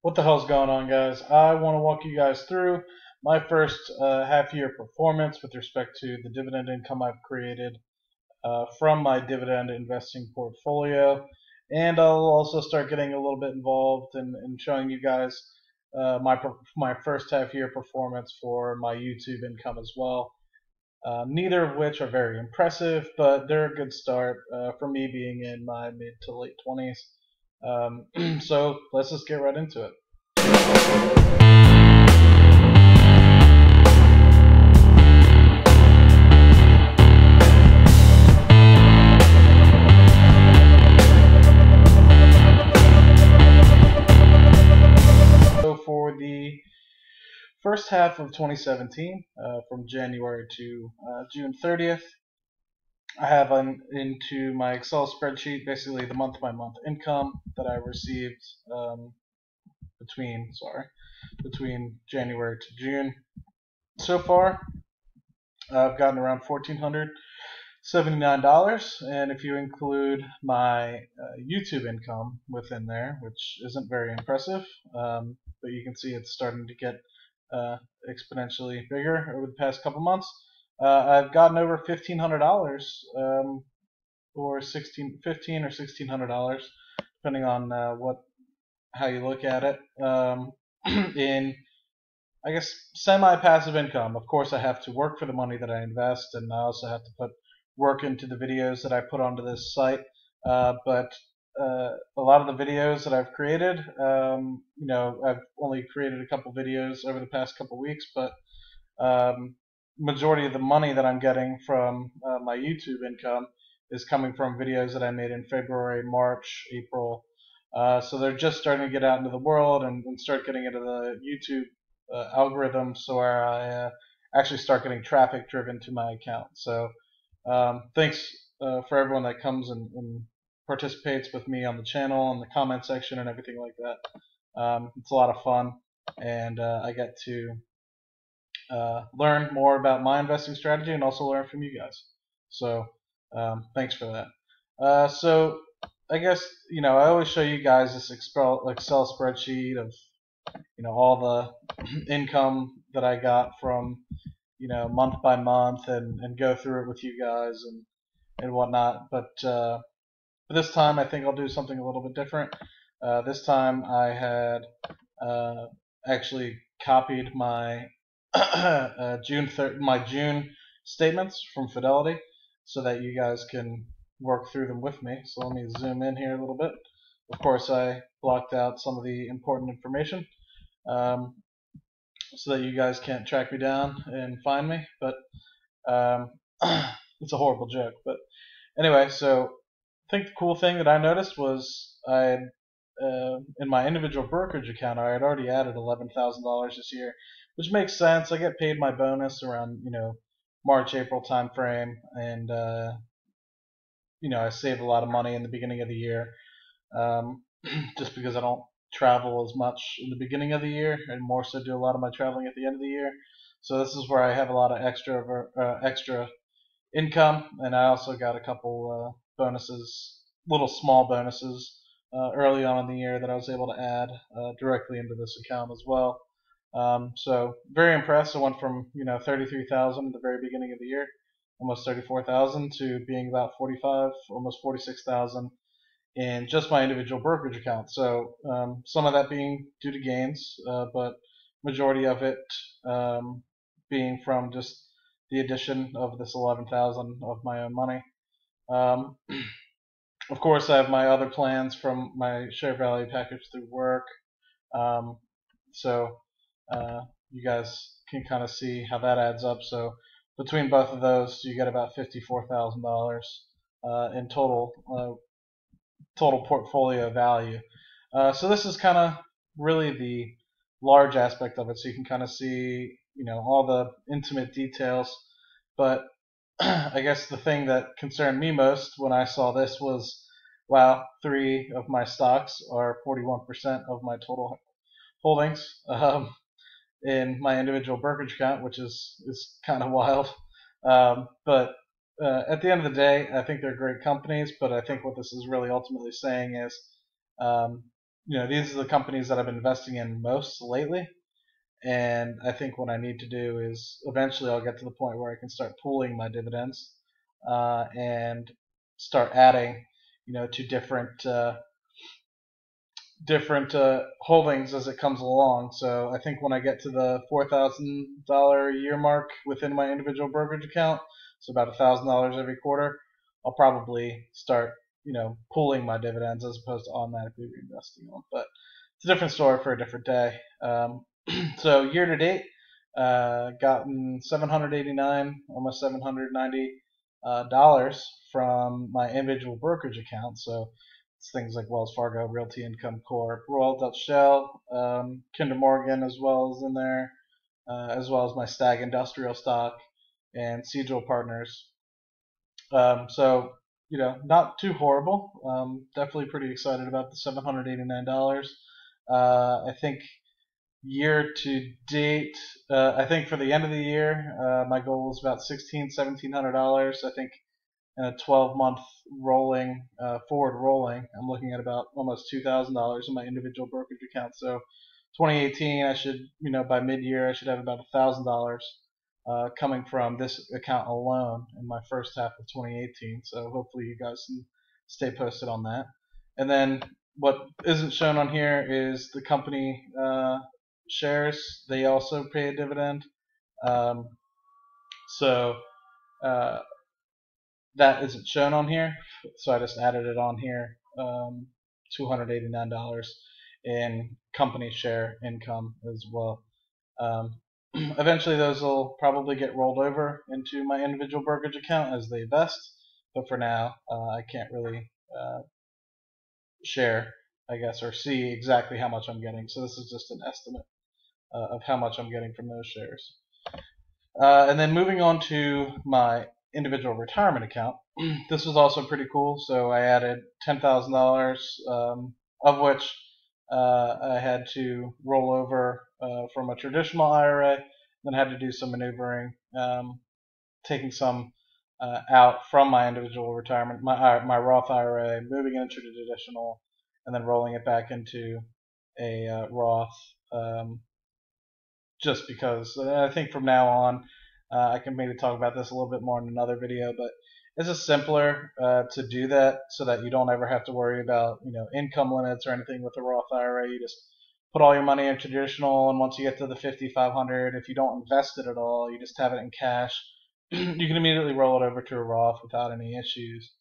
What the hell's going on, guys? I want to walk you guys through my first half-year performance with respect to the dividend income I've created from my dividend investing portfolio, and I'll also start getting a little bit involved in showing you guys my first half-year performance for my YouTube income as well. Neither of which are very impressive, but they're a good start for me being in my mid to late 20s. So let's just get right into it. So for the first half of 2017, from January to June 30th, I have into my Excel spreadsheet basically the month-by-month income that I received between January to June. So far, I've gotten around $1,479, and if you include my YouTube income within there, which isn't very impressive, but you can see it's starting to get exponentially bigger over the past couple months. I've gotten over $1,500, or $15 or $1,600, depending on how you look at it. In, I guess, semi-passive income. Of course, I have to work for the money that I invest, and I also have to put work into the videos that I put onto this site. But a lot of the videos that I've created, I've only created a couple videos over the past couple weeks, but majority of the money that I'm getting from my YouTube income is coming from videos that I made in February, March, April. So they're just starting to get out into the world and start getting into the YouTube algorithm, so where I actually start getting traffic driven to my account. So thanks for everyone that comes and participates with me on the channel and the comment section and everything like that. It's a lot of fun, and I get to learn more about my investing strategy and also learn from you guys. So thanks for that. So I guess, I always show you guys this Excel spreadsheet of, all the income that I got from, month by month, and go through it with you guys and whatnot. But this time I think I'll do something a little bit different. This time I had actually copied my my June statements from Fidelity so that you guys can work through them with me. So let me zoom in here a little bit. Of course, I blocked out some of the important information so that you guys can't track me down and find me. But it's a horrible joke. But anyway, so I think the cool thing that I noticed was in my individual brokerage account, I had already added $11,000 this year, which makes sense. I get paid my bonus around March, April time frame, and I save a lot of money in the beginning of the year, just because I don't travel as much in the beginning of the year, and more so do a lot of my traveling at the end of the year. So this is where I have a lot of extra income, and I also got a couple bonuses, little small bonuses, early on in the year that I was able to add directly into this account as well. So very impressed. I went from 33,000 at the very beginning of the year, almost 34,000, to being about 45, almost 46,000 in just my individual brokerage account. So some of that being due to gains, but majority of it being from just the addition of this 11,000 of my own money. Of course, I have my other plans from my share value package through work. So you guys can kind of see how that adds up. So between both of those, you get about $54,000 in total portfolio value. So this is kind of really the large aspect of it. So you can kind of see, all the intimate details. But I guess the thing that concerned me most when I saw this was, wow, 3 of my stocks are 41% of my total holdings in my individual brokerage account, which is kind of wild. But at the end of the day, I think they're great companies. But I think what this is really ultimately saying is these are the companies that I've been investing in most lately. And I think what I need to do is eventually I'll get to the point where I can start pooling my dividends and start adding, to different holdings as it comes along. So I think when I get to the $4,000 a year mark within my individual brokerage account, so about $1,000 every quarter, I'll probably start, pooling my dividends as opposed to automatically reinvesting them. But it's a different story for a different day. So year to date, gotten 789, almost 790 dollars from my individual brokerage account. So it's things like Wells Fargo, Realty Income Corp, Royal Dutch Shell, Kinder Morgan as well as in there, as well as my Stag Industrial stock and Seadrill Partners. So not too horrible. Definitely pretty excited about the $789. I think year to date, I think for the end of the year, my goal is about $1,700. I think in a 12-month rolling, forward rolling, I'm looking at about almost $2,000 in my individual brokerage account. So 2018, I should, by mid-year, I should have about $1,000 coming from this account alone in my first half of 2018. So hopefully you guys can stay posted on that. And then what isn't shown on here is the company shares. They also pay a dividend. So that isn't shown on here. So I just added it on here. $289 in company share income as well. Eventually those will probably get rolled over into my individual brokerage account as they vest, but for now I can't really share, I guess, or see exactly how much I'm getting. So this is just an estimate of how much I'm getting from those shares. And then moving on to my individual retirement account, this was also pretty cool. So I added $10,000, of which I had to roll over from a traditional IRA, then had to do some maneuvering, taking some out from my individual retirement, my Roth IRA, moving it into traditional, and then rolling it back into a Roth, just because I think from now on, I can maybe talk about this a little bit more in another video, but it's just simpler to do that so that you don't ever have to worry about income limits or anything with the Roth IRA. You just put all your money in traditional, and once you get to the 5,500, if you don't invest it at all, you just have it in cash. You can immediately roll it over to a Roth without any issues.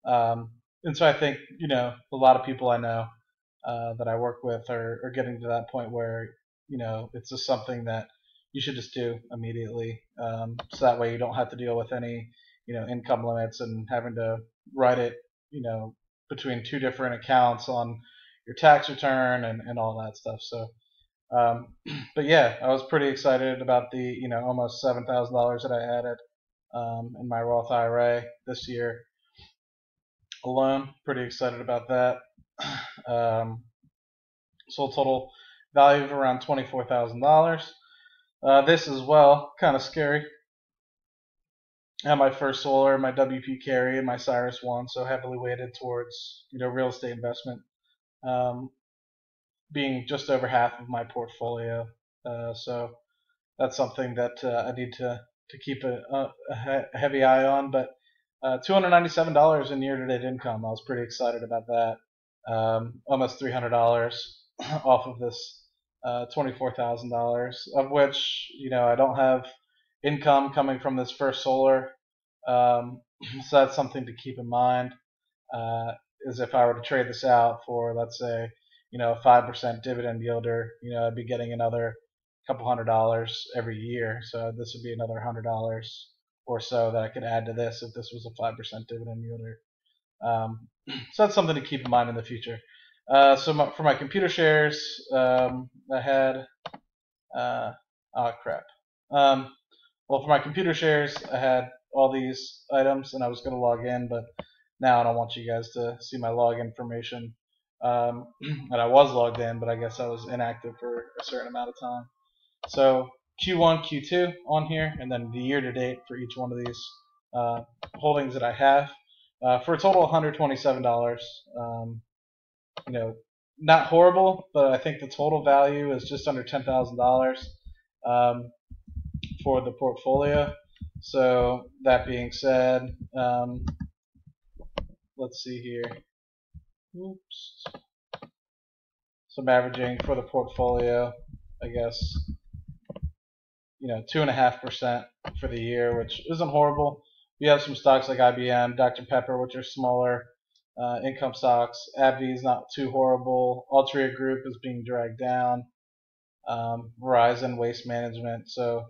And so I think a lot of people I know that I work with are getting to that point where it's just something that you should just do immediately, so that way you don't have to deal with any income limits and having to write it between two different accounts on your tax return and all that stuff. So but yeah, I was pretty excited about the almost $7,000 that I added in my Roth IRA this year alone. Pretty excited about that. So total value of around $24,000. This as well, kind of scary. I had my first solar, my WP Carry, and my Cyrus One, so heavily weighted towards real estate investment, being just over half of my portfolio. So that's something that I need to keep a heavy eye on. But $297 in year-to-date income, I was pretty excited about that. Almost $300 off of this $24,000, of which I don't have income coming from this first solar. So that's something to keep in mind. Is if I were to trade this out for, let's say, a 5% dividend yielder, I'd be getting another couple $100 every year. So this would be another $100 or so that I could add to this if this was a 5% dividend yielder. So that's something to keep in mind in the future. So for my computer shares, I had crap. Well, for my computer shares, I had all these items, and I was going to log in, but now I don't want you guys to see my log information. And I was logged in, but I guess I was inactive for a certain amount of time. So Q1, Q2 on here, and then the year to date for each one of these holdings that I have, for a total of $127. not horrible, but I think the total value is just under $10,000 for the portfolio. So that being said, let's see here. Oops. So I'm averaging for the portfolio, I guess, 2.5% for the year, which isn't horrible. We have some stocks like IBM, Dr. Pepper, which are smaller income stocks. AbbVie is not too horrible. Altria Group is being dragged down. Verizon, Waste Management. So,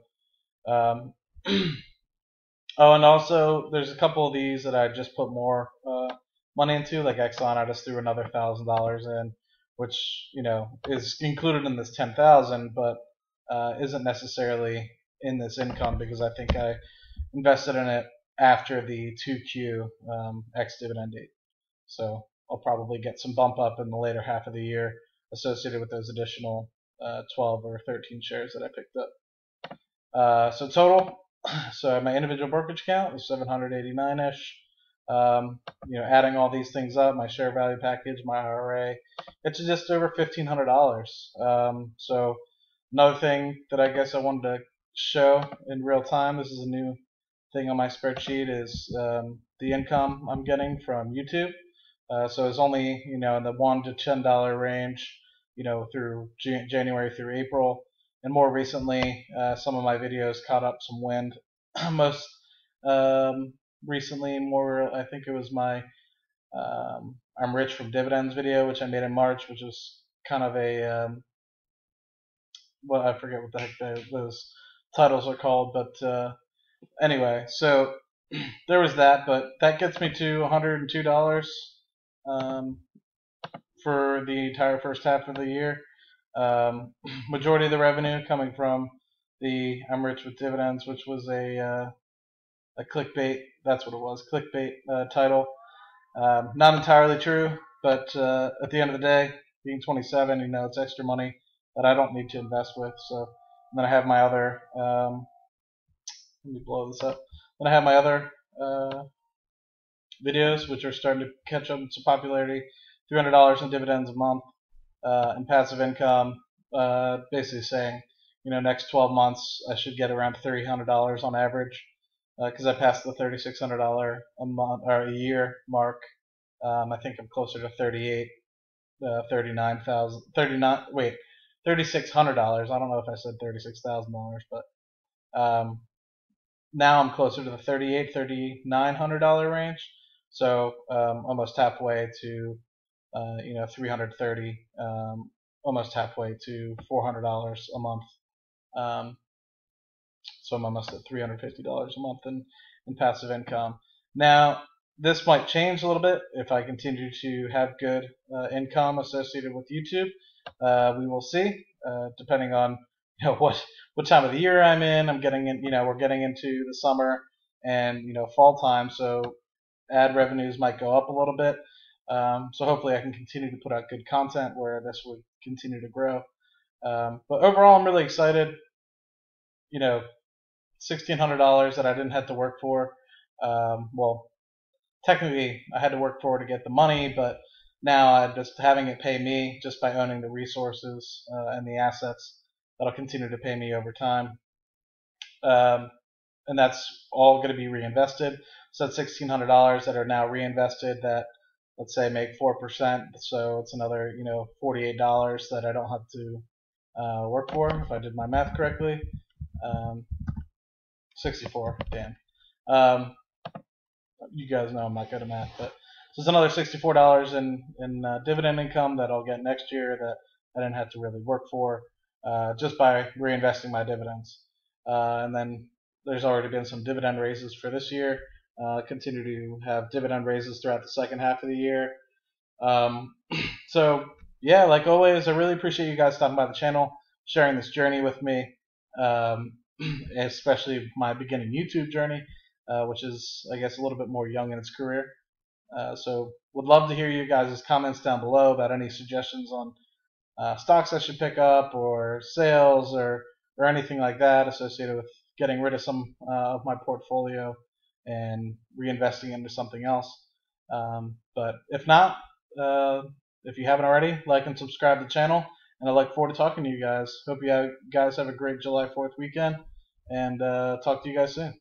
oh, and also there's a couple of these that I just put more money into, like Exxon. I just threw another $1,000 in, which is included in this 10,000, but isn't necessarily in this income because I think I invested in it after the 2Q ex-dividend date. So I'll probably get some bump up in the later half of the year associated with those additional 12 or 13 shares that I picked up. So total, so my individual brokerage account was 789-ish. Adding all these things up, my share value package, my IRA, it's just over $1,500. So another thing that I guess I wanted to show in real time, this is a new thing on my spreadsheet, is the income I'm getting from YouTube. So it's only in the $1 to $10 range, through January through April, and more recently, some of my videos caught up some wind. Most recently, I think it was my I'm Rich from Dividends video, which I made in March, which was kind of a well, I forget what the heck those titles are called, but anyway, so there was that, but that gets me to $102 for the entire first half of the year. Majority of the revenue coming from the I'm Rich with Dividends, which was a clickbait. That's what it was, clickbait title. Not entirely true, but at the end of the day, being 27, it's extra money that I don't need to invest with. So then I have my other. Let me blow this up. Then I have my other videos, which are starting to catch up in some popularity. $300 in dividends a month, and passive income. Basically saying, next 12 months I should get around $300 on average, because I passed the $3,600 a month or a year mark. I think I'm closer to 38, 39,000, 39. Wait, $3,600. I don't know if I said $36,000, but now I'm closer to the $3,900 range. So almost halfway to 330, almost halfway to $400 a month. So I'm almost at $350 a month in passive income. Now, this might change a little bit if I continue to have good income associated with YouTube. We will see, depending on what time of the year I'm in. I'm getting in, we're getting into the summer and fall time, so ad revenues might go up a little bit. So hopefully I can continue to put out good content where this would continue to grow. But overall, I'm really excited. $1,600 that I didn't have to work for. Well, technically I had to work for to get the money, but now I'm just having it pay me just by owning the resources and the assets that'll continue to pay me over time. And that's all going to be reinvested. So that's $1,600 that are now reinvested that, let's say, make 4%. So it's another, $48 that I don't have to work for, if I did my math correctly. 64, damn. You guys know I'm not good at math, but so it's another $64 in dividend income that I'll get next year that I didn't have to really work for, just by reinvesting my dividends. And then there's already been some dividend raises for this year. Continue to have dividend raises throughout the second half of the year. So yeah, like always, I really appreciate you guys stopping by the channel, sharing this journey with me, especially my beginning YouTube journey, which is, I guess, a little bit more young in its career. So would love to hear you guys' comments down below about any suggestions on stocks I should pick up, or sales, or anything like that associated with getting rid of some of my portfolio and reinvesting into something else. But if not, If you haven't already, like and subscribe to the channel. And I look forward to talking to you guys. Hope you guys have a great July 4th weekend. And talk to you guys soon.